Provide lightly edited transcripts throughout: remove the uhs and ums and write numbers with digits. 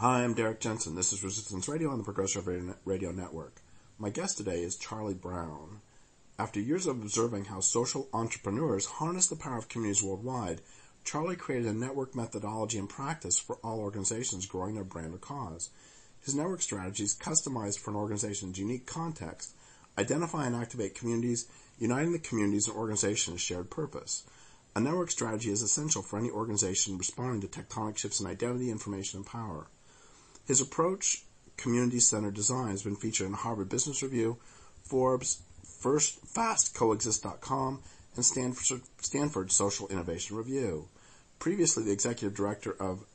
Hi, I'm Derrick Jensen. This is Resistance Radio on the Progressive Radio Network. My guest today is Charlie Brown. After years of observing how social entrepreneurs harness the power of communities worldwide, Charlie created a network methodology and practice for all organizations growing their brand or cause. His network strategy is customized for an organization's unique context, identify and activate communities, uniting the communities and organization's shared purpose. A network strategy is essential for any organization responding to tectonic shifts in identity, information, and power. His approach, community-centered design, has been featured in Harvard Business Review, Forbes, FastCoexist.com, and Stanford Social Innovation Review. Previously the executive director of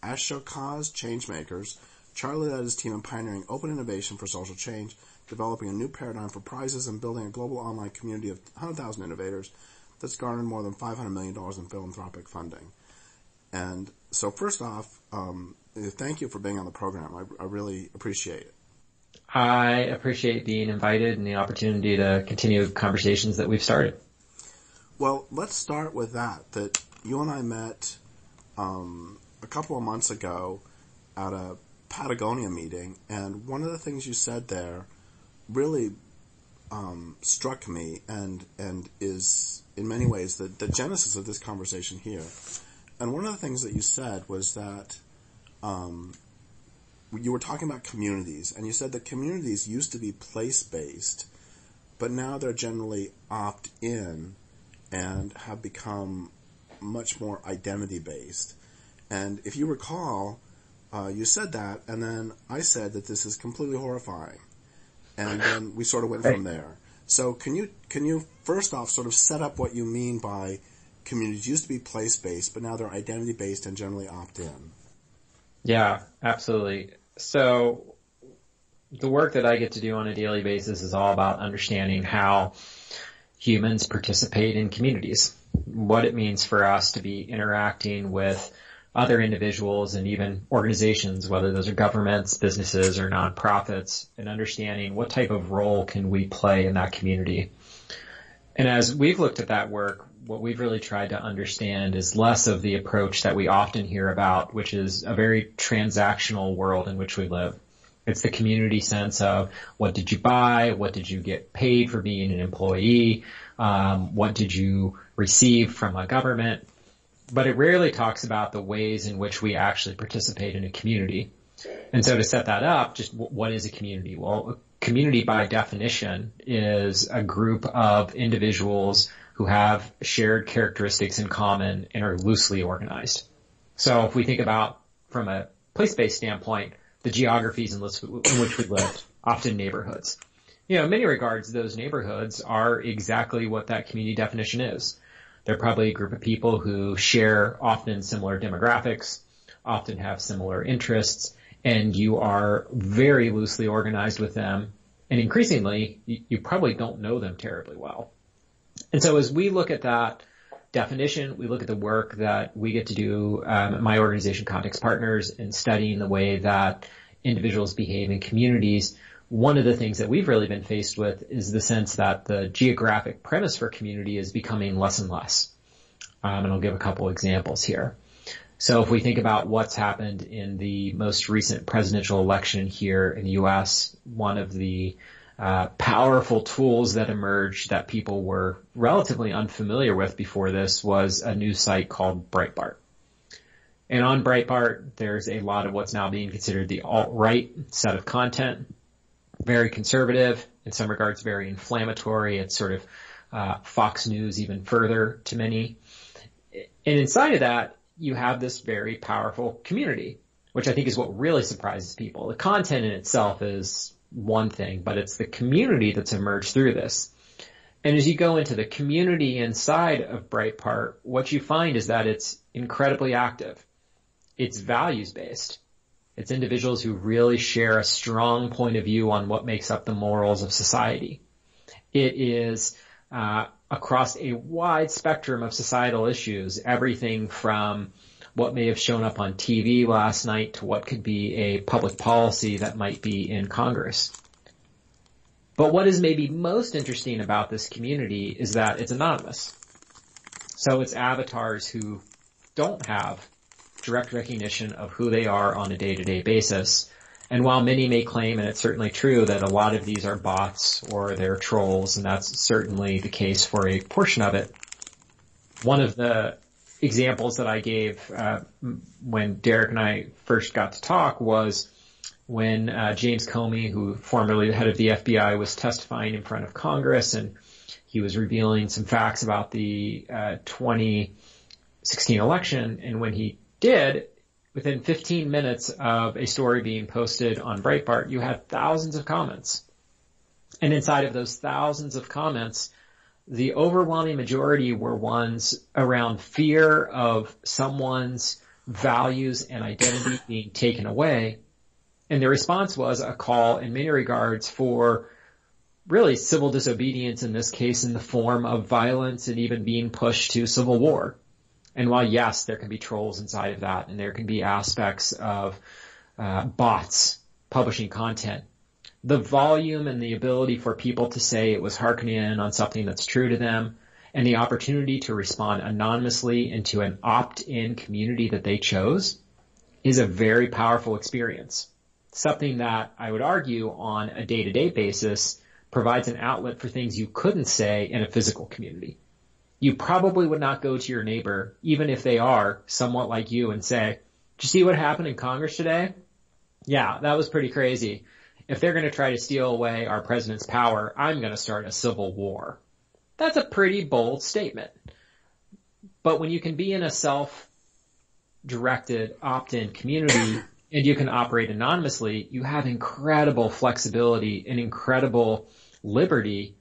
Ashoka's Changemakers, Charlie led his team in pioneering open innovation for social change, developing a new paradigm for prizes, and building a global online community of 100,000 innovators that's garnered more than $500 million in philanthropic funding. And so first off, thank you for being on the program. I really appreciate it. I appreciate being invited and the opportunity to continue conversations that we've started. Well, let's start with that you and I met a couple of months ago at a Patagonia meeting, and one of the things you said there really struck me and is in many ways the genesis of this conversation here. And one of the things that you said was that you were talking about communities, and you said that communities used to be place-based, but now they're generally opt-in and have become much more identity-based. And if you recall, you said that, and then I said that this is completely horrifying. And then we sort of went from there. So can you first off sort of set up what you mean by communities used to be place-based, but now they're identity-based and generally opt-in? Yeah, absolutely. So the work that I get to do on a daily basis is all about understanding how humans participate in communities, what it means for us to be interacting with other individuals and even organizations, whether those are governments, businesses, or nonprofits, and understanding what type of role can we play in that community. And as we've looked at that work, what we've really tried to understand is less of the approach that we often hear about, which is a very transactional world in which we live. It's the community sense of what did you buy, what did you get paid for being an employee, what did you receive from a government. But it rarely talks about the ways in which we actually participate in a community. And so to set that up, just what is a community? Well, a community by definition is a group of individuals who have shared characteristics in common and are loosely organized. So if we think about from a place-based standpoint, the geographies in which we live, often neighborhoods. In many regards, those neighborhoods are exactly what that community definition is. They're probably a group of people who share often similar demographics, often have similar interests, and you are very loosely organized with them. And increasingly, you probably don't know them terribly well. And so as we look at that definition, we look at the work that we get to do at my organization, Context Partners, in studying the way that individuals behave in communities. One of the things that we've really been faced with is the sense that the geographic premise for community is becoming less and less. And I'll give a couple examples here. So if we think about what's happened in the most recent presidential election here in the U.S., one of the powerful tools that emerged that people were relatively unfamiliar with before this was a news site called Breitbart. And on Breitbart, there's a lot of what's now being considered the alt-right set of content, very conservative, in some regards very inflammatory. It's sort of Fox News even further to many. And inside of that, you have this very powerful community, which I think is what really surprises people. The content in itself is one thing, but it's the community that's emerged through this. And as you go into the community inside of Breitbart, what you find is that it's incredibly active. It's values-based. It's individuals who really share a strong point of view on what makes up the morals of society. It is across a wide spectrum of societal issues, everything from what may have shown up on TV last night to what could be a public policy that might be in Congress. But what is maybe most interesting about this community is that it's anonymous. So it's avatars who don't have direct recognition of who they are on a day-to-day basis. And while many may claim, and it's certainly true, that a lot of these are bots or they're trolls, and that's certainly the case for a portion of it, one of the examples that I gave when Derrick and I first got to talk was when James Comey, who formerly the head of the FBI, was testifying in front of Congress, and he was revealing some facts about the 2016 election. And when he did, within 15 minutes of a story being posted on Breitbart, you had thousands of comments. And inside of those thousands of comments, the overwhelming majority were ones around fear of someone's values and identity being taken away. And the response was a call in many regards for really civil disobedience, in this case in the form of violence and even being pushed to civil war. And while, yes, there can be trolls inside of that, and there can be aspects of bots publishing content, the volume and the ability for people to say it was hearkening in on something that's true to them, and the opportunity to respond anonymously into an opt-in community that they chose is a very powerful experience. Something that I would argue on a day-to-day basis provides an outlet for things you couldn't say in a physical community. You probably would not go to your neighbor, even if they are somewhat like you, and say, "Did you see what happened in Congress today? Yeah, that was pretty crazy. If they're going to try to steal away our president's power, I'm going to start a civil war." That's a pretty bold statement. But when you can be in a self-directed opt-in community and you can operate anonymously, you have incredible flexibility and incredible liberty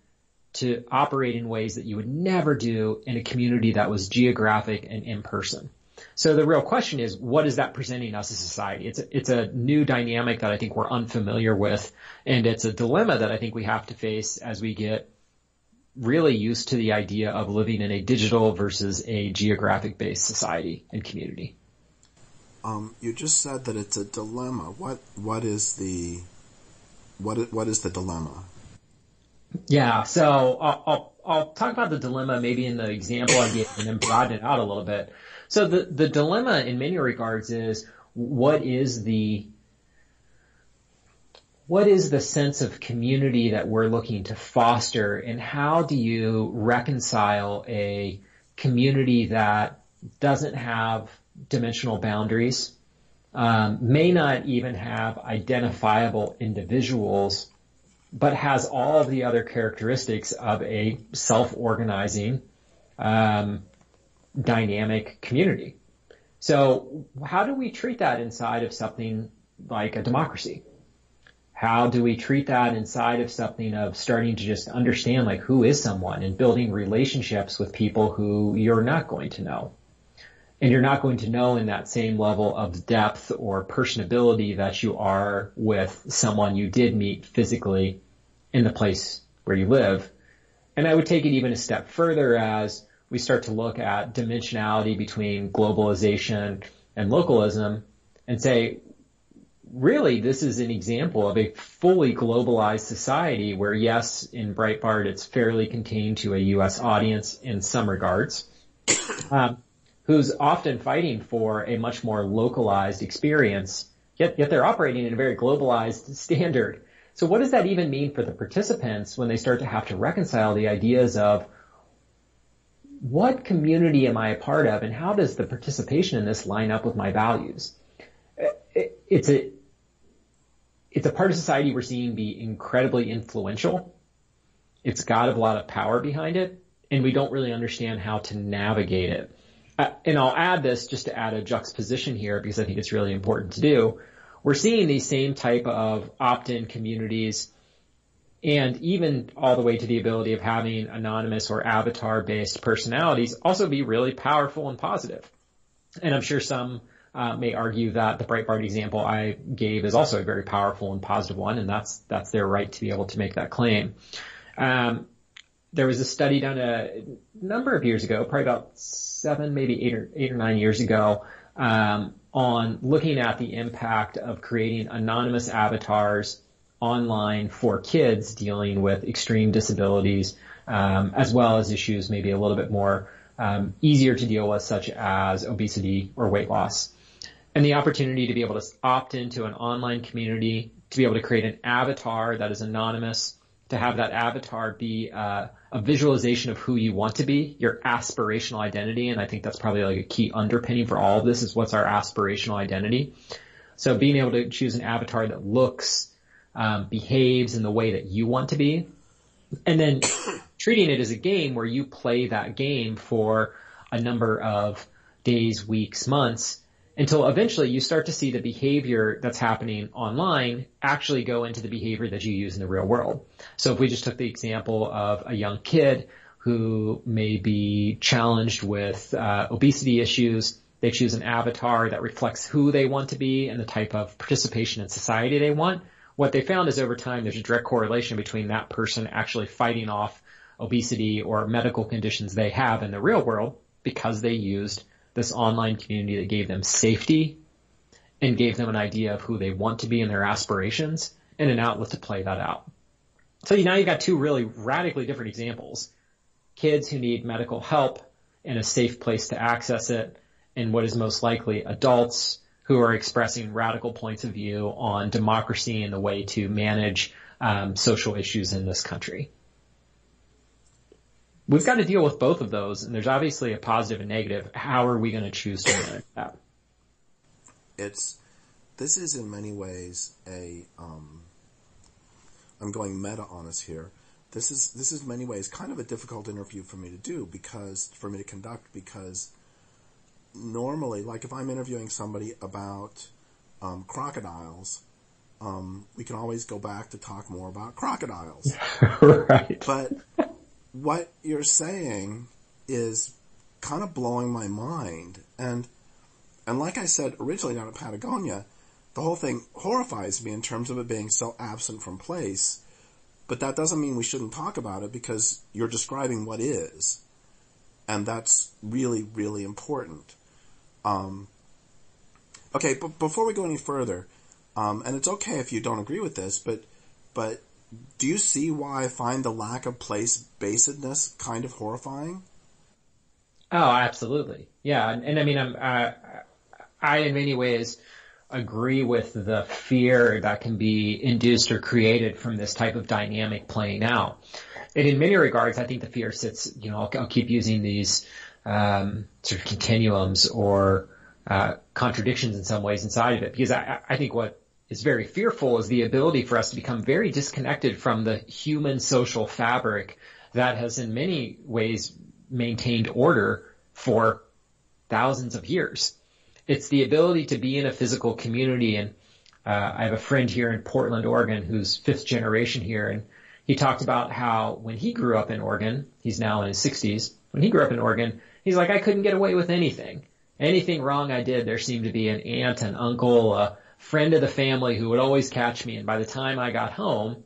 to operate in ways that you would never do in a community that was geographic and in person. So the real question is, what is that presenting us as a society? It's a new dynamic that I think we're unfamiliar with, and it's a dilemma that I think we have to face as we get really used to the idea of living in a digital versus a geographic-based society and community. You just said that it's a dilemma. What is the dilemma? Yeah, so I'll talk about the dilemma maybe in the example I gave and then broaden it out a little bit. So the dilemma in many regards is what is the sense of community that we're looking to foster, and how do you reconcile a community that doesn't have dimensional boundaries, may not even have identifiable individuals, but has all of the other characteristics of a self-organizing, dynamic community. So how do we treat that inside of something like a democracy? How do we treat that inside of something of starting to just understand like who is someone and building relationships with people who you're not going to know? And you're not going to know in that same level of depth or personability that you are with someone you did meet physically in the place where you live. And I would take it even a step further as we start to look at dimensionality between globalization and localism and say, really, this is an example of a fully globalized society where, yes, in Breitbart, it's fairly contained to a U.S. audience in some regards, who's often fighting for a much more localized experience, yet they're operating in a very globalized standard. So what does that even mean for the participants when they start to have to reconcile the ideas of what community am I a part of and how does the participation in this line up with my values? It's a part of society we're seeing be incredibly influential. It's got a lot of power behind it, and we don't really understand how to navigate it. And I'll add this just to add a juxtaposition here because I think it's really important to do. We're seeing these same type of opt-in communities and even all the way to the ability of having anonymous or avatar-based personalities also be really powerful and positive. And I'm sure some may argue that the Breitbart example I gave is also a very powerful and positive one, and that's their right to be able to make that claim. There was a study done a number of years ago, probably about 7, maybe 8 or 9 years ago, on looking at the impact of creating anonymous avatars online for kids dealing with extreme disabilities, as well as issues maybe a little bit more easier to deal with, such as obesity or weight loss. and the opportunity to be able to opt into an online community, to be able to create an avatar that is anonymous, to have that avatar be a visualization of who you want to be, your aspirational identity. And I think that's probably like a key underpinning for all of this is what's our aspirational identity. So being able to choose an avatar that looks, behaves in the way that you want to be, and then treating it as a game where you play that game for a number of days, weeks, months, until eventually you start to see the behavior that's happening online actually go into the behavior that you use in the real world. So if we just took the example of a young kid who may be challenged with obesity issues, they choose an avatar that reflects who they want to be and the type of participation in society they want. What they found is over time there's a direct correlation between that person actually fighting off obesity or medical conditions they have in the real world because they used this online community that gave them safety and gave them an idea of who they want to be and their aspirations and an outlet to play that out. So now you've got two really radically different examples. Kids who need medical help and a safe place to access it, and what is most likely adults who are expressing radical points of view on democracy and the way to manage social issues in this country. We've got to deal with both of those, and there's obviously a positive and negative. How are we going to choose to manage that? This is in many ways I'm going meta on us here. This is in many ways kind of a difficult interview for me to conduct because normally, like if I'm interviewing somebody about crocodiles, we can always go back to talk more about crocodiles. Right. But what you're saying is kind of blowing my mind. And like I said originally down at Patagonia, the whole thing horrifies me in terms of it being so absent from place. But that doesn't mean we shouldn't talk about it because you're describing what is. And that's really, really important. Okay, but before we go any further, and it's okay if you don't agree with this, but do you see why I find the lack of place-basedness kind of horrifying? Oh, absolutely. Yeah. And I mean, I in many ways agree with the fear that can be induced or created from this type of dynamic playing out. And in many regards, I think the fear sits, I'll keep using these, sort of continuums or, contradictions in some ways inside of it, because I think what is very fearful is the ability for us to become very disconnected from the human social fabric that has in many ways maintained order for thousands of years. It's the ability to be in a physical community. And I have a friend here in Portland, Oregon, who's fifth generation here. And he talked about how when he grew up in Oregon, he's now in his 60s, when he grew up in Oregon, he's like, I couldn't get away with anything. Anything wrong I did, there seemed to be an aunt, an uncle, a friend of the family who would always catch me. And by the time I got home,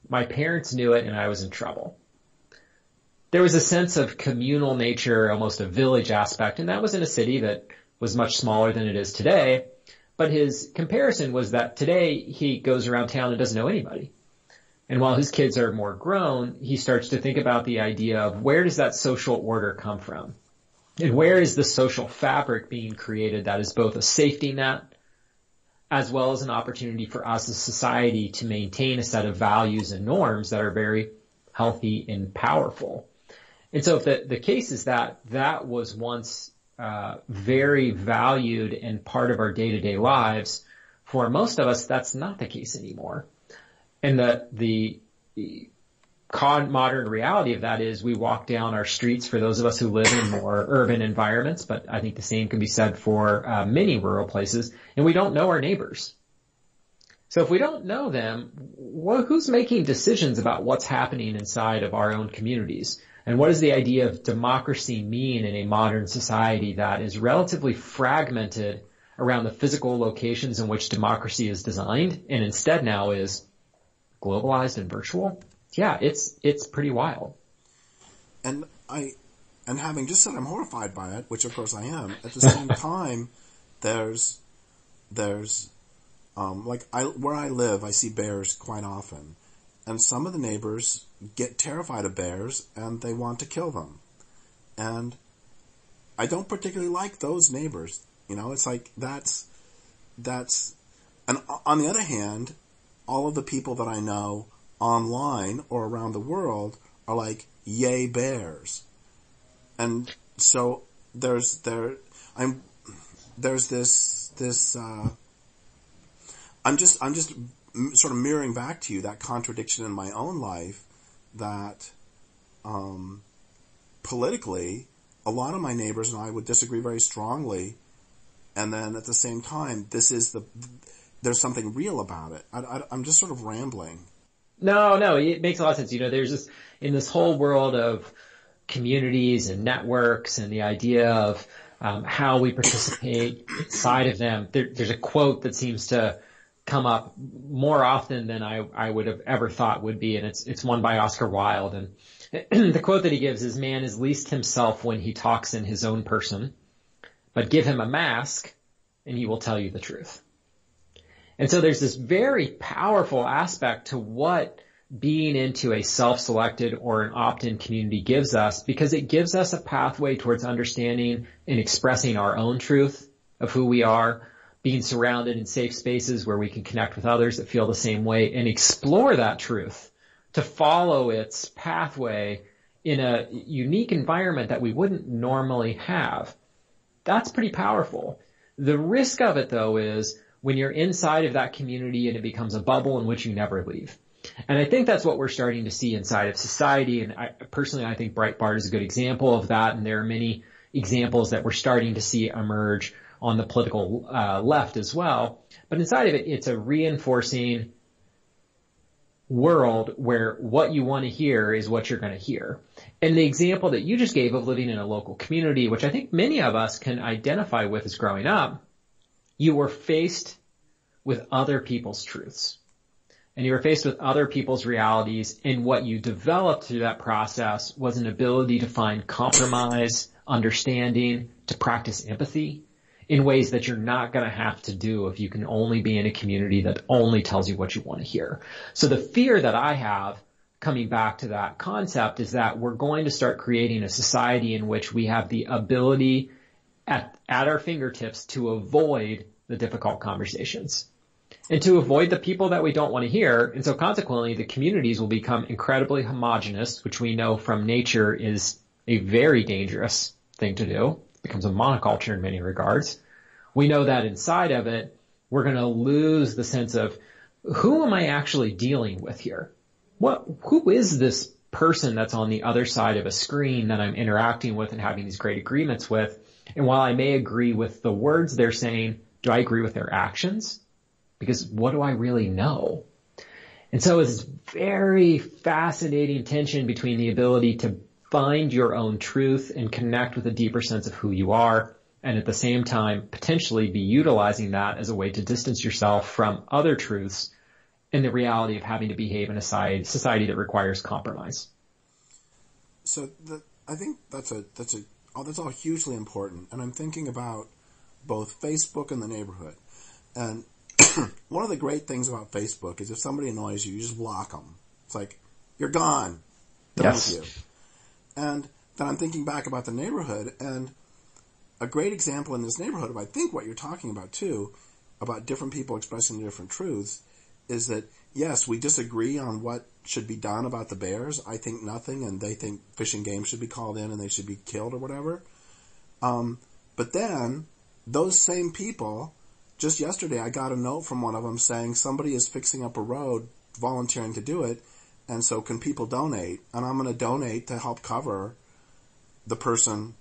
my parents knew it and I was in trouble. There was a sense of communal nature, almost a village aspect. And that was in a city that was much smaller than it is today. But his comparison was that today he goes around town and doesn't know anybody. And while his kids are more grown, he starts to think about the idea of where does that social order come from? And where is the social fabric being created that is both a safety net as well as an opportunity for us as society to maintain a set of values and norms that are very healthy and powerful. And so if the case is that was once very valued and part of our day-to-day lives, for most of us, that's not the case anymore. And the modern reality of that is we walk down our streets for those of us who live in more urban environments, but I think the same can be said for many rural places, and we don't know our neighbors. So if we don't know them, who's making decisions about what's happening inside of our own communities? And what does the idea of democracy mean in a modern society that is relatively fragmented around the physical locations in which democracy is designed and instead now is globalized and virtual? Yeah, it's pretty wild. And having just said I'm horrified by it, which of course I am, at the same time, there's where I live, I see bears quite often. And some of the neighbors get terrified of bears and they want to kill them. And I don't particularly like those neighbors. It's like and on the other hand, all of the people that I know online or around the world are like, yay bears. And so there's this, I'm just sort of mirroring back to you that contradiction in my own life that, politically, a lot of my neighbors and I would disagree very strongly. And then at the same time, there's something real about it. I'm just sort of rambling. No, it makes a lot of sense. There's in this whole world of communities and networks and the idea of how we participate inside of them. There's a quote that seems to come up more often than I would have ever thought would be, and it's one by Oscar Wilde. And the quote that he gives is, "Man is least himself when he talks in his own person, but give him a mask and he will tell you the truth." And so there's this very powerful aspect to what being into a self-selected or an opt-in community gives us, because it gives us a pathway towards understanding and expressing our own truth of who we are, being surrounded in safe spaces where we can connect with others that feel the same way and explore that truth to follow its pathway in a unique environment that we wouldn't normally have. That's pretty powerful. The risk of it, though, is when you're inside of that community and it becomes a bubble in which you never leave. And I think that's what we're starting to see inside of society. And I think Breitbart is a good example of that. And there are many examples that we're starting to see emerge on the political left as well. But inside of it, it's a reinforcing world where what you want to hear is what you're going to hear. And the example that you just gave of living in a local community, which I think many of us can identify with as growing up, you were faced with other people's truths. And you were faced with other people's realities, and what you developed through that process was an ability to find compromise, understanding, to practice empathy in ways that you're not going to have to do if you can only be in a community that only tells you what you want to hear. So the fear that I have, coming back to that concept, is that we're going to start creating a society in which we have the ability at our fingertips to avoid the difficult conversations and to avoid the people that we don't want to hear. And so consequently, the communities will become incredibly homogenous, which we know from nature is a very dangerous thing to do. It becomes a monoculture in many regards. We know that inside of it, we're going to lose the sense of, who am I actually dealing with here? Who is this person that's on the other side of a screen that I'm interacting with and having these great agreements with? And while I may agree with the words they're saying, do I agree with their actions? Because what do I really know? And so it's this very fascinating tension between the ability to find your own truth and connect with a deeper sense of who you are, and at the same time potentially be utilizing that as a way to distance yourself from other truths and the reality of having to behave in a society that requires compromise. So I think that's all hugely important. And I'm thinking about both Facebook and the neighborhood. And one of the great things about Facebook is if somebody annoys you, you just block them. It's like, you're gone. Done with you. And then I'm thinking back about the neighborhood, and a great example in this neighborhood of, I think, what you're talking about too, about different people expressing different truths, is that, yes, we disagree on what should be done about the bears. I think nothing, and they think Fish and Game should be called in and they should be killed or whatever. But then, those same people, just yesterday I got a note from one of them saying somebody is fixing up a road, volunteering to do it, and so can people donate? And I'm going to donate to help cover the person,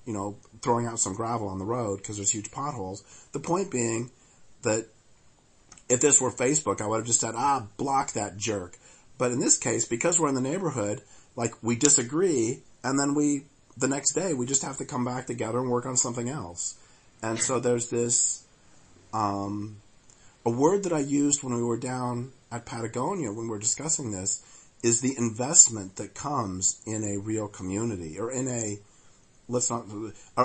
throwing out some gravel on the road because there's huge potholes. The point being that if this were Facebook, I would have just said, block that jerk. But in this case, because we're in the neighborhood, we disagree, and then the next day, we just have to come back together and work on something else. And so there's this, a word that I used when we were down at Patagonia when we were discussing this is the investment that comes in a real community, or in an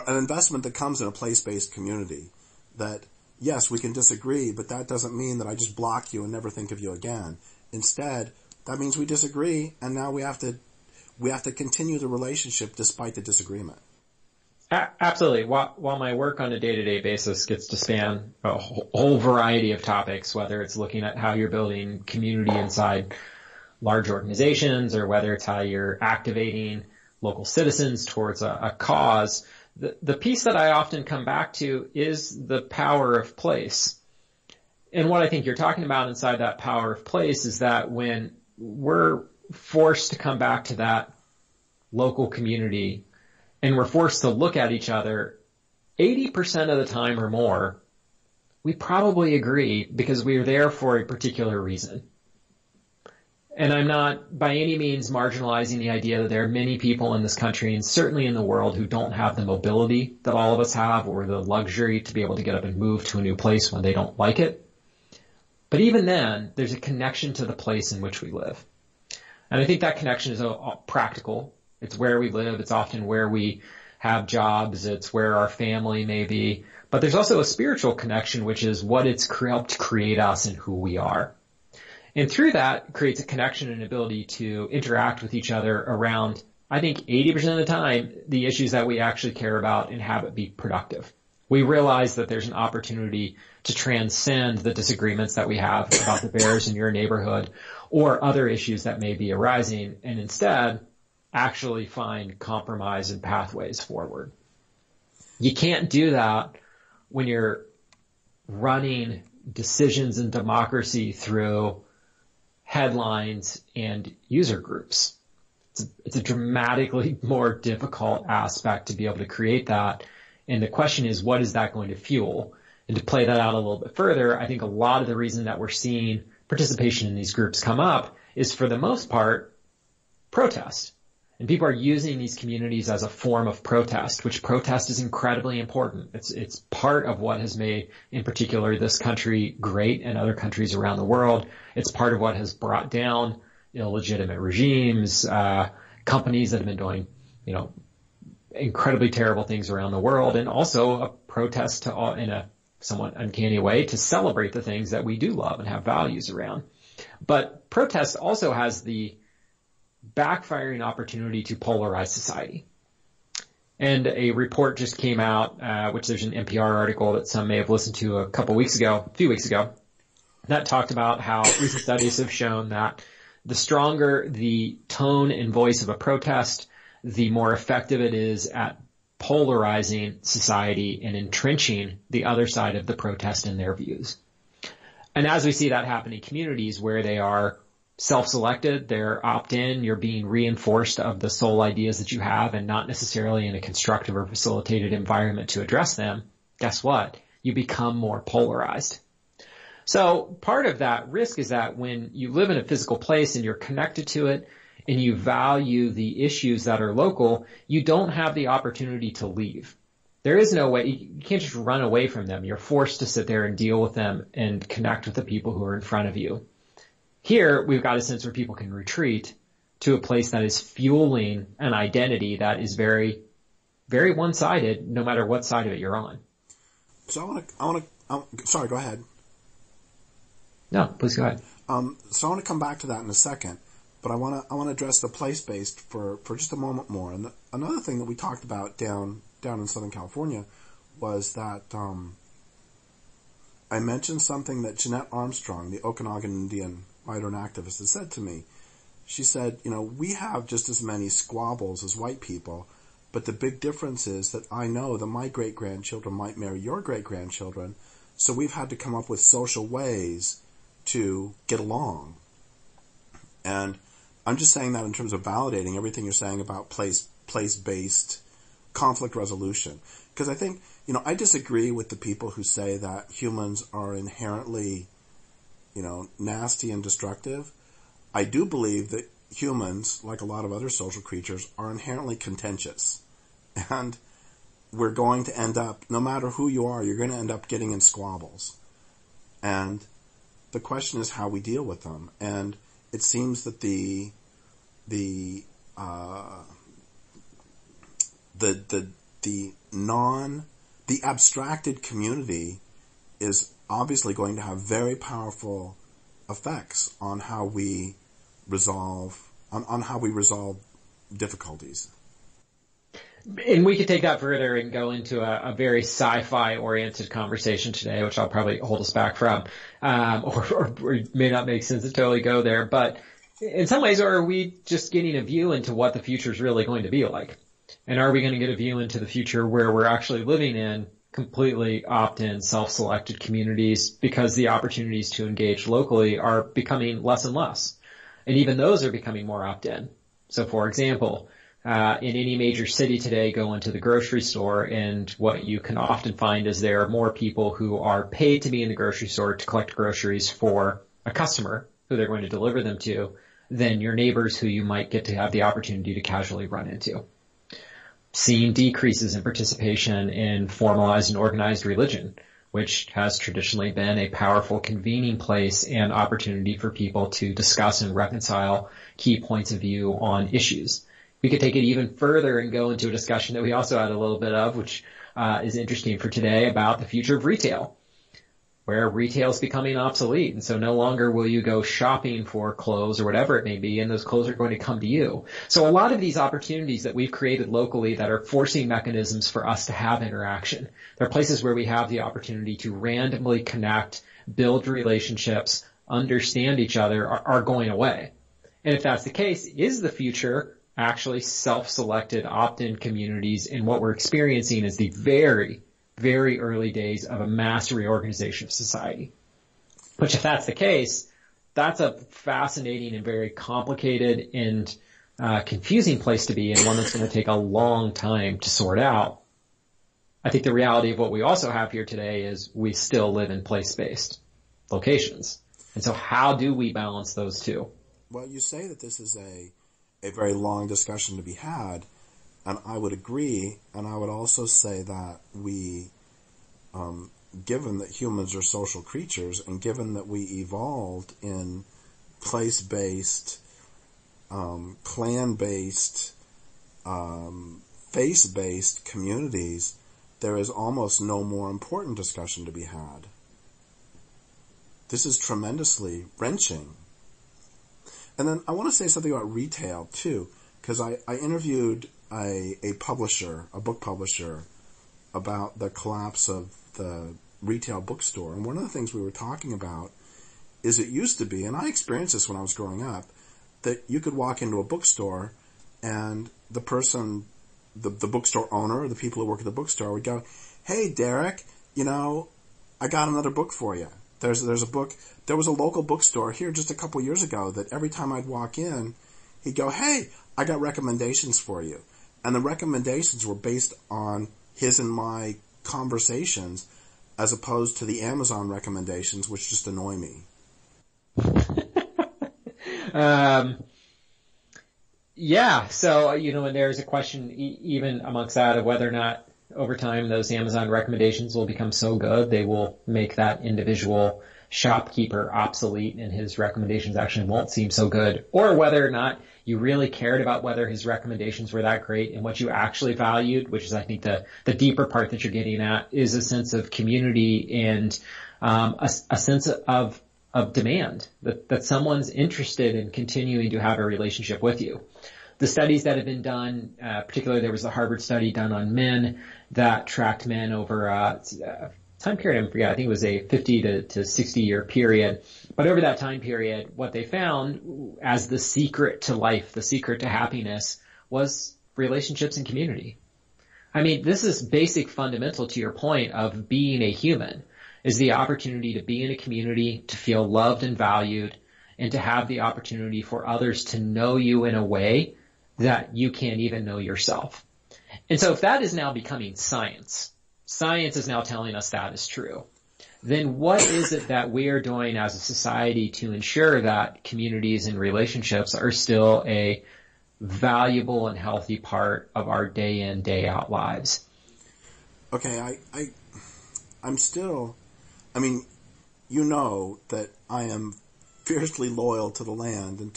investment that comes in a place-based community. That, yes, we can disagree, but that doesn't mean that I just block you and never think of you again. Instead, that means we disagree, and now we have to continue the relationship despite the disagreement. Absolutely. While my work on a day-to-day basis gets to span a whole variety of topics, whether it's looking at how you're building community inside large organizations or whether it's how you're activating local citizens towards a cause, the piece that I often come back to is the power of place. And what I think you're talking about inside that power of place is that when we're forced to come back to that local community and we're forced to look at each other 80% of the time or more, we probably agree because we are there for a particular reason. And I'm not by any means marginalizing the idea that there are many people in this country and certainly in the world who don't have the mobility that all of us have or the luxury to be able to get up and move to a new place when they don't like it. But even then, there's a connection to the place in which we live. And I think that connection is practical. It's where we live. It's often where we have jobs. It's where our family may be. But there's also a spiritual connection, which is what it's helped create us and who we are. And through that, it creates a connection and ability to interact with each other around, I think 80% of the time, the issues that we actually care about and have it be productive. We realize that there's an opportunity to transcend the disagreements that we have about the bears in your neighborhood or other issues that may be arising and instead actually find compromise and pathways forward. You can't do that when you're running decisions in democracy through headlines and user groups. It's a dramatically more difficult aspect to be able to create that. And the question is, what is that going to fuel? And to play that out a little bit further, I think a lot of the reason that we're seeing participation in these groups come up is for the most part, protest. And people are using these communities as a form of protest, which protest is incredibly important. It's part of what has made, in particular, this country great and other countries around the world. It's part of what has brought down illegitimate regimes, companies that have been doing, incredibly terrible things around the world, and also a protest to all, in a somewhat uncanny way, to celebrate the things that we do love and have values around. But protest also has the backfiring opportunity to polarize society. And a report just came out, which there's an NPR article that some may have listened to a few weeks ago, that talked about how recent studies have shown that the stronger the tone and voice of a protest, the more effective it is at polarizing society and entrenching the other side of the protest in their views. And as we see that happen in communities where they are self-selected, they're opt-in, you're being reinforced of the sole ideas that you have and not necessarily in a constructive or facilitated environment to address them, guess what? You become more polarized. So part of that risk is that when you live in a physical place and you're connected to it and you value the issues that are local, you don't have the opportunity to leave. There is no way, you can't just run away from them. You're forced to sit there and deal with them and connect with the people who are in front of you. Here, we've got a sense where people can retreat to a place that is fueling an identity that is very, very one-sided, no matter what side of it you're on. So sorry, go ahead. No, please go ahead. So I want to come back to that in a second, but I want to address the place-based for just a moment more. And another thing that we talked about down in Southern California was that I mentioned something that Jeanette Armstrong, the Okanagan Indian writer and activist, has said to me. She said, we have just as many squabbles as white people, but the big difference is that I know that my great-grandchildren might marry your great-grandchildren, so we've had to come up with social ways to get along. And I'm just saying that in terms of validating everything you're saying about place-based conflict resolution. Because I think, I disagree with the people who say that humans are inherently, nasty and destructive. I do believe that humans, like a lot of other social creatures, are inherently contentious. And we're going to end up, no matter who you are, you're going to end up getting in squabbles. And the question is how we deal with them. And it seems that the abstracted community is obviously going to have very powerful effects on how we resolve difficulties. And we could take that further and go into a very sci-fi oriented conversation today, which I'll probably hold us back from, or may not make sense to totally go there. But in some ways, are we just getting a view into what the future is really going to be like? And are we going to get a view into the future where we're actually living in completely opt-in, self-selected communities because the opportunities to engage locally are becoming less and less? And even those are becoming more opt-in. So for example, in any major city today, go into the grocery store, and what you can often find is there are more people who are paid to be in the grocery store to collect groceries for a customer who they're going to deliver them to than your neighbors who you might get to have the opportunity to casually run into. Seeing decreases in participation in formalized and organized religion, which has traditionally been a powerful convening place and opportunity for people to discuss and reconcile key points of view on issues. We could take it even further and go into a discussion that we also had a little bit of, which is interesting for today, about the future of retail, where retail is becoming obsolete. And so no longer will you go shopping for clothes or whatever it may be, and those clothes are going to come to you. So a lot of these opportunities that we've created locally that are forcing mechanisms for us to have interaction, there are places where we have the opportunity to randomly connect, build relationships, understand each other, are going away. And if that's the case, is the future actually self-selected opt-in communities? And what we're experiencing is the very, very early days of a mass reorganization of society. Which, if that's the case, that's a fascinating and very complicated and confusing place to be, and one that's going to take a long time to sort out. I think the reality of what we also have here today is we still live in place-based locations. And so how do we balance those two? Well, you say that this is a very long discussion to be had, and I would agree, and I would also say that we, given that humans are social creatures, and given that we evolved in place-based, clan-based, face-based communities, there is almost no more important discussion to be had. This is tremendously wrenching. And then I want to say something about retail, too, because I interviewed a book publisher, about the collapse of the retail bookstore. And one of the things we were talking about is it used to be, and I experienced this when I was growing up, that you could walk into a bookstore and the person, the bookstore owner, or the people who work at the bookstore would go, "Hey, Derrick, I got another book for you. There's a book." There was a local bookstore here just a couple years ago that every time I'd walk in, he'd go, "Hey, I got recommendations for you." And the recommendations were based on his and my conversations, as opposed to the Amazon recommendations, which just annoy me. Yeah. So, and there's a question even amongst that of whether or not over time those Amazon recommendations will become so good they will make that individual shopkeeper obsolete and his recommendations actually won't seem so good, or whether or not you really cared about whether his recommendations were that great, and what you actually valued, which is I think the deeper part that you're getting at, is a sense of community and a sense of demand, that someone's interested in continuing to have a relationship with you. The studies that have been done, particularly there was a Harvard study done on men that tracked men over time period, I forget, I think it was a 50 to 60 year period. But over that time period, what they found as the secret to life, the secret to happiness, was relationships and community. I mean, this is basic fundamental to your point of being a human, is the opportunity to be in a community, to feel loved and valued, and to have the opportunity for others to know you in a way that you can't even know yourself. And so if that is now becoming science is now telling us that is true, then what is it that we are doing as a society to ensure that communities and relationships are still a valuable and healthy part of our day in, day out lives? Okay, I'm still, I mean, that I am fiercely loyal to the land and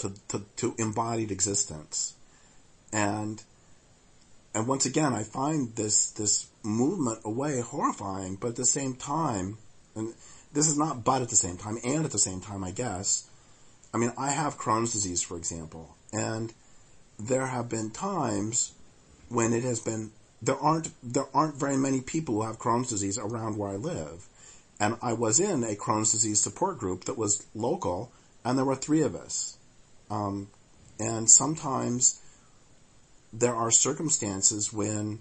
to embodied existence. And once again, I find this movement away horrifying, but at the same time, and this is not but at the same time, and at the same time, I guess, I mean, I have Crohn's disease, for example, and there have been times when it has been, there aren't very many people who have Crohn's disease around where I live. And I was in a Crohn's disease support group that was local, and there were 3 of us. And sometimes there are circumstances when,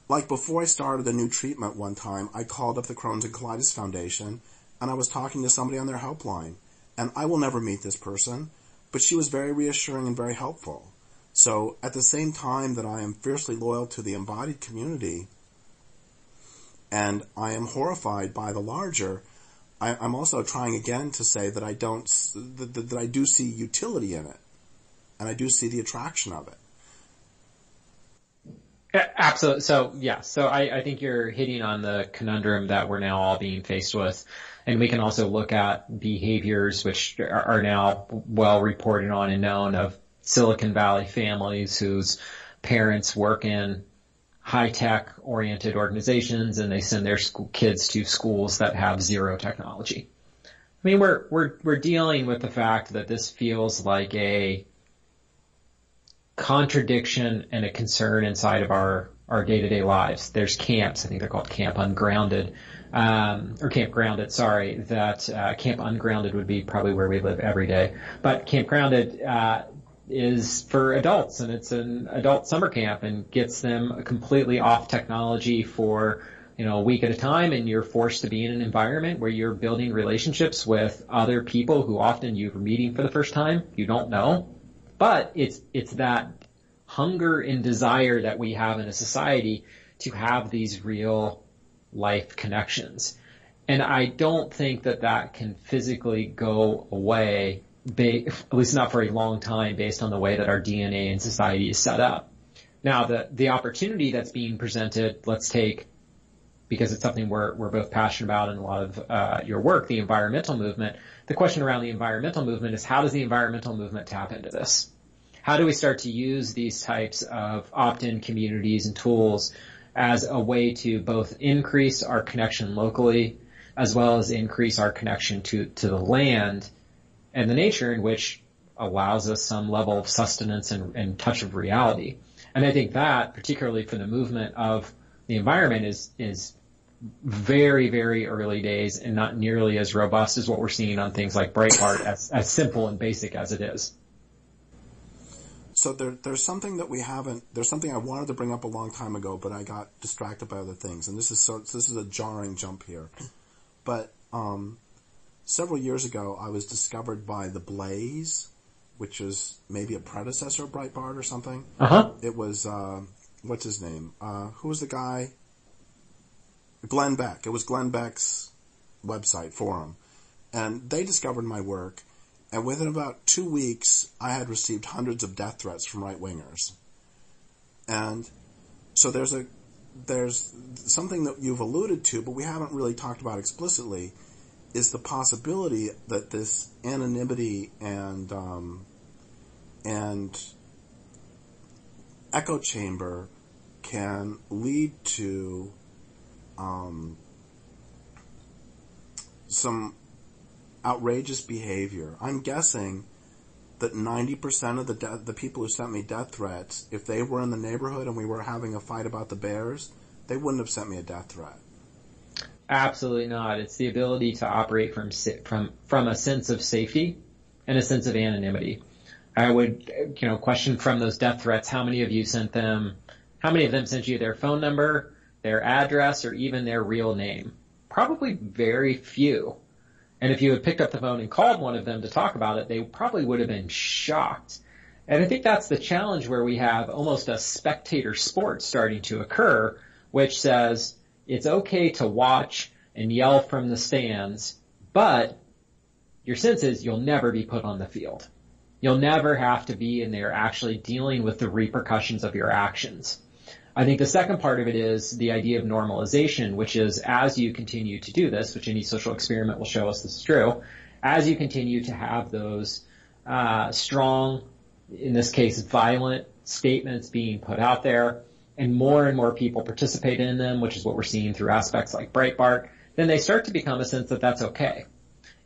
like before I started a new treatment one time, I called up the Crohn's and Colitis Foundation, and I was talking to somebody on their helpline. And I will never meet this person, but she was very reassuring and very helpful. So at the same time that I am fiercely loyal to the embodied community, and I am horrified by the larger, I'm also trying again to say that I do see utility in it, and I do see the attraction of it. Absolutely. So I think you're hitting on the conundrum that we're now all being faced with. And we can also look at behaviors which are now well reported on and known of Silicon Valley families whose parents work in high-tech oriented organizations, and they send their kids to schools that have zero technology. I mean, we're dealing with the fact that this feels like a contradiction and a concern inside of our day-to-day lives. There's camps, I think they're called Camp Ungrounded, or Camp Grounded, sorry, that Camp Ungrounded would be probably where we live every day. But Camp Grounded is for adults, and it's an adult summer camp and gets them completely off technology for, a week at a time, and you're forced to be in an environment where you're building relationships with other people who often you're meeting for the first time, you don't know. But it's that hunger and desire that we have in a society to have these real life connections. And I don't think that can physically go away, at least not for a long time, based on the way that our DNA and society is set up. Now, the opportunity that's being presented, let's take, because it's something we're both passionate about in a lot of your work, the environmental movement. The question around the environmental movement is, how does the environmental movement tap into this? How do we start to use these types of opt-in communities and tools as a way to both increase our connection locally, as well as increase our connection to the land and the nature, in which allows us some level of sustenance and touch of reality? And I think that, particularly for the movement of the environment, is very, very early days and not nearly as robust as what we're seeing on things like Breitbart, as simple and basic as it is. So there's something that we haven't, there's something I wanted to bring up a long time ago, but I got distracted by other things. And this is a jarring jump here. But, several years ago, I was discovered by The Blaze, which is maybe a predecessor of Breitbart or something. Uh-huh. It was, what's his name? Who was the guy? Glenn Beck. It was Glenn Beck's website, forum. And they discovered my work, and within about 2 weeks, I had received hundreds of death threats from right-wingers. And so there's something that you've alluded to, but we haven't really talked about explicitly, is the possibility that this anonymity and echo chamber can lead to some outrageous behavior. I'm guessing that 90% of the people who sent me death threats, if they were in the neighborhood and we were having a fight about the bears, they wouldn't have sent me a death threat. Absolutely not. It's the ability to operate from a sense of safety and a sense of anonymity. I would, question from those death threats, how many of them sent you their phone number, their address, or even their real name? Probably very few. And if you had picked up the phone and called one of them to talk about it, they probably would have been shocked. And I think that's the challenge, where we have almost a spectator sport starting to occur, which says it's okay to watch and yell from the stands, but your sense is you'll never be put on the field. You'll never have to be in there actually dealing with the repercussions of your actions. I think the second part of it is the idea of normalization, which is, as you continue to do this, which any social experiment will show us this is true, as you continue to have those strong, in this case violent statements being put out there, and more people participate in them, which is what we're seeing through aspects like Breitbart, then they start to become a sense that that's okay.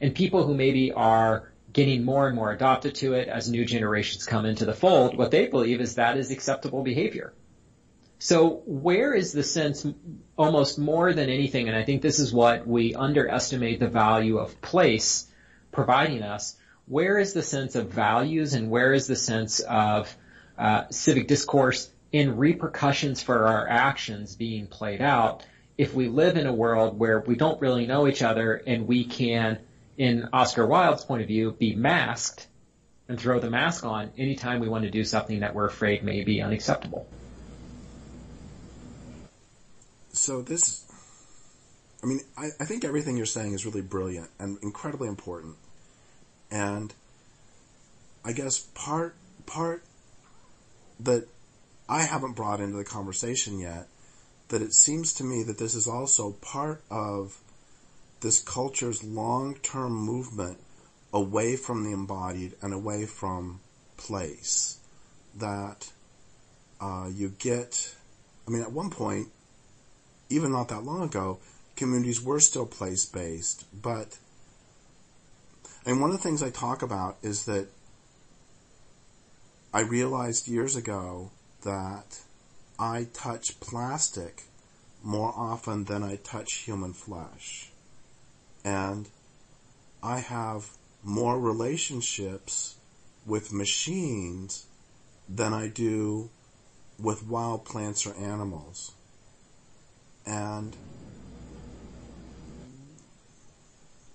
And people who maybe are getting more and more adopted to it as new generations come into the fold, what they believe is that is acceptable behavior. So where is the sense, almost more than anything, and I think this is what we underestimate the value of place providing us, where is the sense of values and where is the sense of civic discourse in repercussions for our actions being played out if we live in a world where we don't really know each other and we can, in Oscar Wilde's point of view, be masked and throw the mask on anytime we want to do something that we're afraid may be unacceptable? So I think everything you're saying is really brilliant and incredibly important. And I guess part that I haven't brought into the conversation yet, that it seems to me that this is also part of this culture's long-term movement away from the embodied and away from place. That you get, at one point, even not that long ago, communities were still place-based, and one of the things I talk about is that I realized years ago that I touch plastic more often than I touch human flesh. And I have more relationships with machines than I do with wild plants or animals. And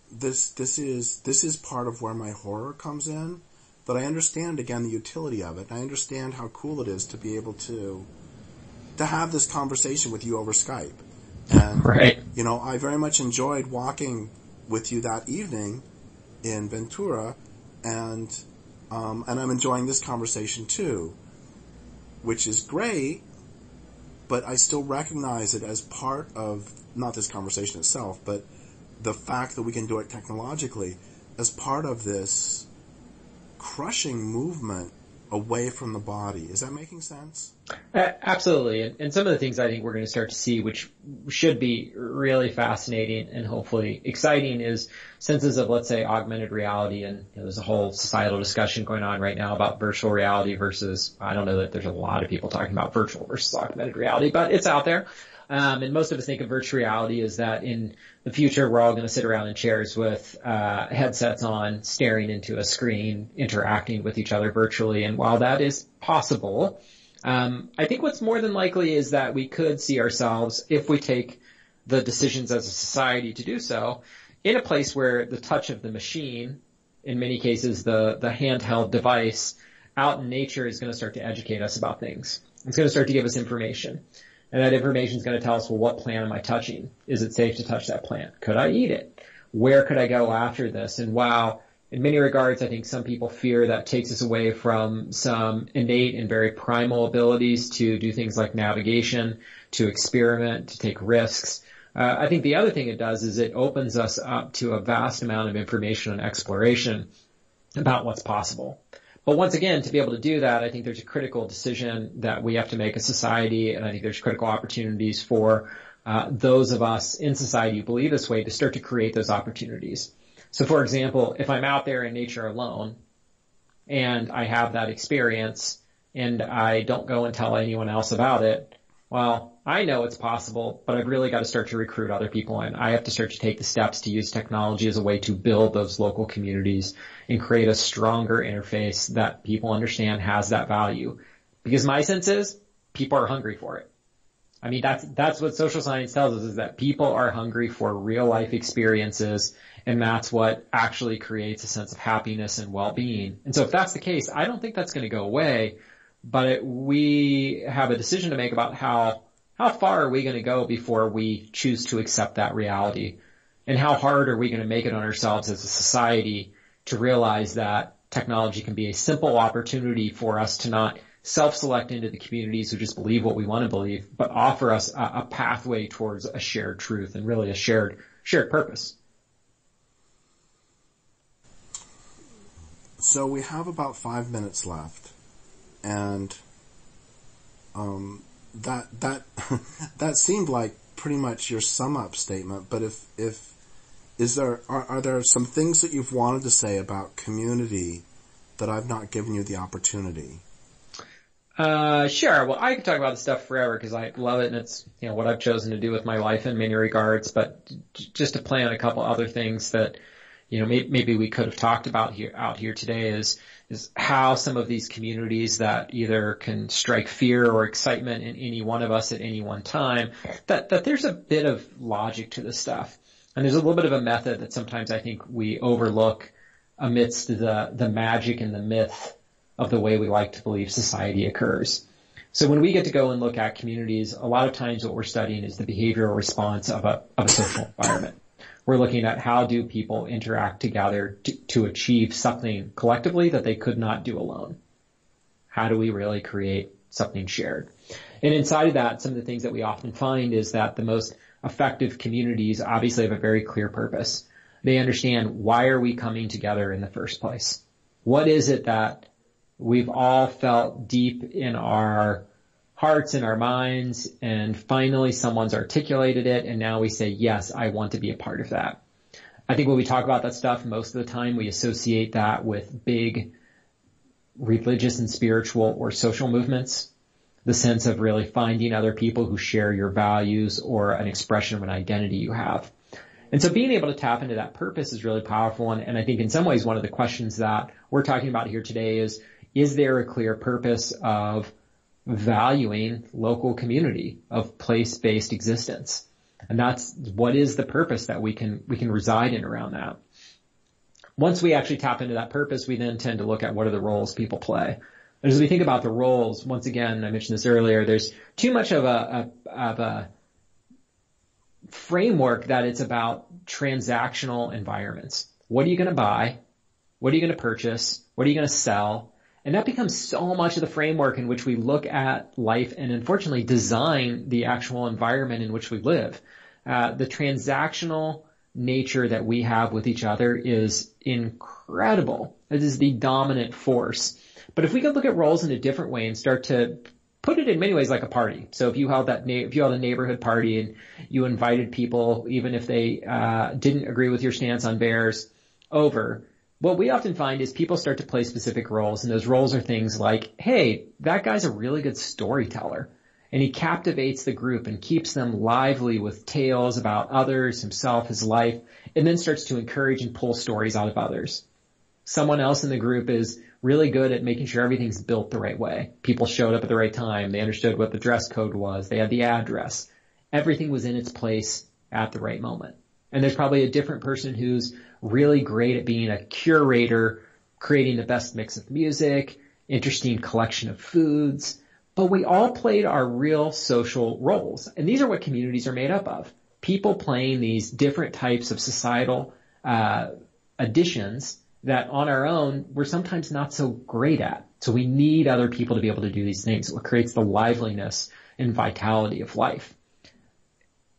this is part of where my horror comes in, but I understand again the utility of it. I understand how cool it is to be able to have this conversation with you over Skype. And right. I very much enjoyed walking with you that evening in Ventura, and I'm enjoying this conversation too, which is great. But I still recognize it as part of, not this conversation itself, but the fact that we can do it technologically as part of this crushing movement away from the body. Is that making sense? Absolutely. And some of the things I think we're going to start to see, which should be really fascinating and hopefully exciting, is senses of, let's say, augmented reality. And there's a whole societal discussion going on right now about virtual reality versus, I don't know that there's a lot of people talking about virtual versus augmented reality, but it's out there. And most of us think of virtual reality as that in the future we're all going to sit around in chairs with headsets on, staring into a screen, interacting with each other virtually. And while that is possible, I think what's more than likely is that we could see ourselves, if we take the decisions as a society to do so, in a place where the touch of the machine, in many cases the handheld device, out in nature is going to start to educate us about things. It's going to start to give us information. And that information is going to tell us, well, what plant am I touching? Is it safe to touch that plant? Could I eat it? Where could I go after this? And while in many regards, I think some people fear that takes us away from some innate and very primal abilities to do things like navigation, to experiment, to take risks. I think the other thing it does is it opens us up to a vast amount of information and exploration about what's possible. But once again, to be able to do that, I think there's a critical decision that we have to make as society, and I think there's critical opportunities for those of us in society who believe this way to start to create those opportunities. So, for example, if I'm out there in nature alone and I have that experience and I don't go and tell anyone else about it, well, I know it's possible, but I've really got to start to recruit other people in. I have to start to take the steps to use technology as a way to build those local communities and create a stronger interface that people understand has that value. Because my sense is people are hungry for it. I mean, that's what social science tells us, is that people are hungry for real life experiences, and that's what actually creates a sense of happiness and well-being. And so if that's the case, I don't think that's going to go away, but we have a decision to make about how far are we going to go before we choose to accept that reality, and how hard are we going to make it on ourselves as a society to realize that technology can be a simple opportunity for us to not self-select into the communities who just believe what we want to believe, but offer us a pathway towards a shared truth and really a shared purpose. So we have about 5 minutes left, and that seemed like pretty much your sum up statement. But if Are there some things that you've wanted to say about community that I've not given you the opportunity? Sure. Well, I could talk about this stuff forever because I love it, and it's, what I've chosen to do with my life in many regards. But just to play on a couple other things that, maybe we could have talked about out here today is how some of these communities that either can strike fear or excitement in any one of us at any one time, that there's a bit of logic to this stuff. And there's a little bit of a method that sometimes I think we overlook amidst the magic and the myth of the way we like to believe society occurs. So when we get to go and look at communities, a lot of times what we're studying is the behavioral response of a social environment. We're looking at how do people interact together to achieve something collectively that they could not do alone. How do we really create something shared? And inside of that, some of the things that we often find is that the most effective communities obviously have a very clear purpose. They understand, why are we coming together in the first place? What is it that we've all felt deep in our hearts and our minds, and finally someone's articulated it, and now we say, yes, I want to be a part of that. I think when we talk about that stuff, most of the time we associate that with big religious and spiritual or social movements, the sense of really finding other people who share your values or an expression of an identity you have. And so being able to tap into that purpose is really powerful, and I think in some ways one of the questions that we're talking about here today is there a clear purpose of valuing local community, of place-based existence? And that's what is the purpose that we can reside in around that. Once we actually tap into that purpose, we then tend to look at what are the roles people play. And as we think about the roles, once again, I mentioned this earlier, there's too much of a framework that it's about transactional environments. What are you going to buy? What are you going to purchase? What are you going to sell? And that becomes so much of the framework in which we look at life and unfortunately design the actual environment in which we live. The transactional nature that we have with each other is incredible. It is the dominant force. But if we could look at roles in a different way and start to put it in many ways like a party. So if you held a neighborhood party and you invited people, even if they didn't agree with your stance on bears, over, what we often find is people start to play specific roles, and those roles are things like, hey, that guy's a really good storyteller, and he captivates the group and keeps them lively with tales about others, himself, his life, and then starts to encourage and pull stories out of others. Someone else in the group is really good at making sure everything's built the right way. People showed up at the right time. They understood what the dress code was. They had the address. Everything was in its place at the right moment. And there's probably a different person who's really great at being a curator, creating the best mix of music, interesting collection of foods. But we all played our real social roles. And these are what communities are made up of. People playing these different types of societal additions that on our own we're sometimes not so great at. So we need other people to be able to do these things. What creates the liveliness and vitality of life.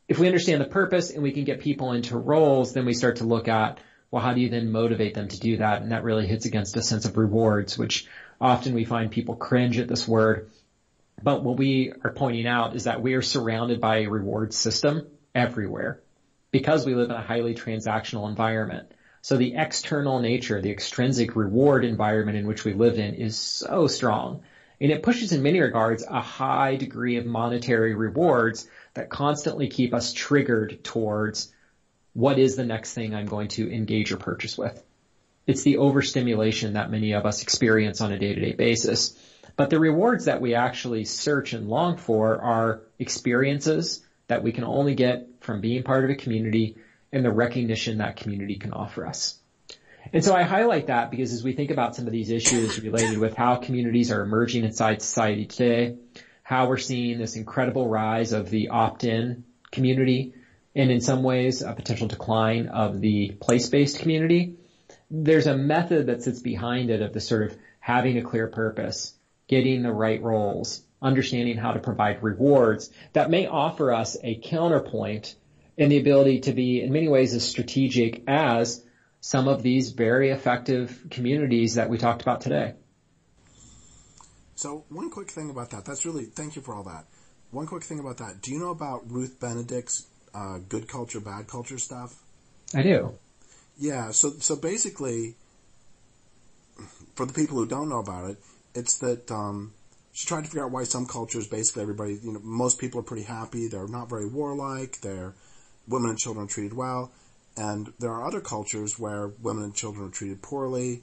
If we understand the purpose and we can get people into roles, then we start to look at, well, how do you then motivate them to do that? And that really hits against a sense of rewards, which often we find people cringe at this word. But what we are pointing out is that we are surrounded by a reward system everywhere because we live in a highly transactional environment. So the external nature, the extrinsic reward environment in which we live in is so strong. And it pushes in many regards a high degree of monetary rewards that constantly keep us triggered towards what is the next thing I'm going to engage or purchase with. It's the overstimulation that many of us experience on a day-to-day basis. But the rewards that we actually search and long for are experiences that we can only get from being part of a community and the recognition that community can offer us. And so I highlight that because as we think about some of these issues related with how communities are emerging inside society today, how we're seeing this incredible rise of the opt-in community, and in some ways a potential decline of the place-based community, there's a method that sits behind it of the sort of having a clear purpose, getting the right roles, understanding how to provide rewards that may offer us a counterpoint in the ability to be in many ways as strategic as some of these very effective communities that we talked about today. So one quick thing about that. Thank you for all that. One quick thing about that. Do you know about Ruth Benedict's good culture, bad culture stuff? I do. Yeah, so basically, for the people who don't know about it, it's that she tried to figure out why some cultures, basically everybody, most people are pretty happy. They're not very warlike. Their women and children are treated well. And there are other cultures where women and children are treated poorly,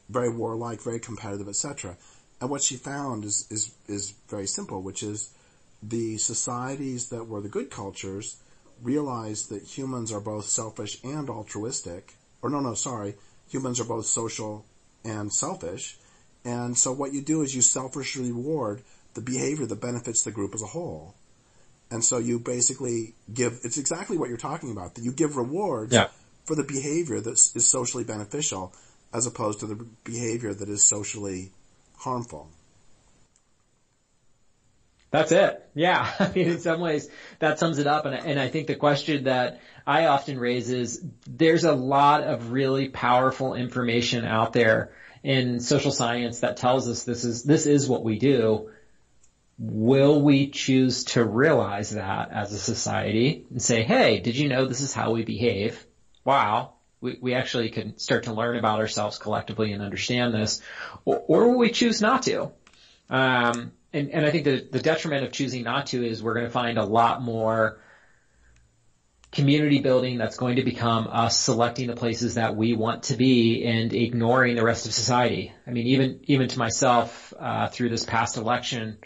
very warlike, very competitive, etc. And what she found is very simple, which is the societies that were the good cultures realized that humans are both selfish and altruistic. Humans are both social and selfish. And so what you do is you selfishly reward the behavior that benefits the group as a whole. And so you basically it's exactly what you're talking about, that you give rewards for the behavior that is socially beneficial as opposed to the behavior that is socially harmful. That's it. Yeah. I mean, in some ways that sums it up. And I think the question that I often raise is there's a lot of really powerful information out there in social science that tells us this is what we do. Will we choose to realize that as a society and say, hey, did you know this is how we behave? Wow. We actually can start to learn about ourselves collectively and understand this. Or will we choose not to? And I think the detriment of choosing not to is we're going to find a lot more community building that's going to become us selecting the places that we want to be and ignoring the rest of society. I mean, even to myself, through this past election,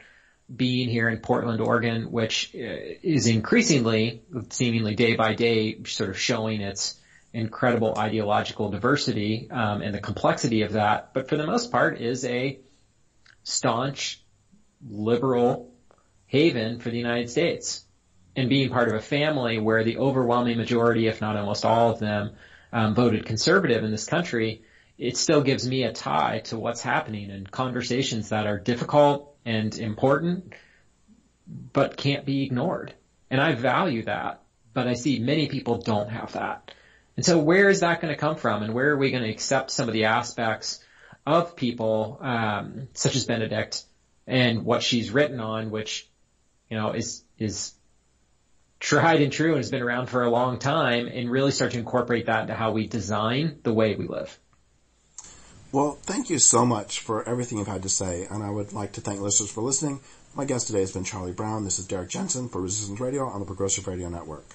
being here in Portland, Oregon, which is increasingly, seemingly day by day, sort of showing its incredible ideological diversity, and the complexity of that, but for the most part is a staunch liberal haven for the United States. And being part of a family where the overwhelming majority, if not almost all of them, voted conservative in this country, it still gives me a tie to what's happening and conversations that are difficult and important, but can't be ignored. And I value that, but I see many people don't have that. And so where is that going to come from? And where are we going to accept some of the aspects of people, such as Benedict and what she's written on, which, is tried and true and has been around for a long time, and really start to incorporate that into how we design the way we live. Well, thank you so much for everything you've had to say, and I would like to thank listeners for listening. My guest today has been Charlie Brown. This is Derrick Jensen for Resistance Radio on the Progressive Radio Network.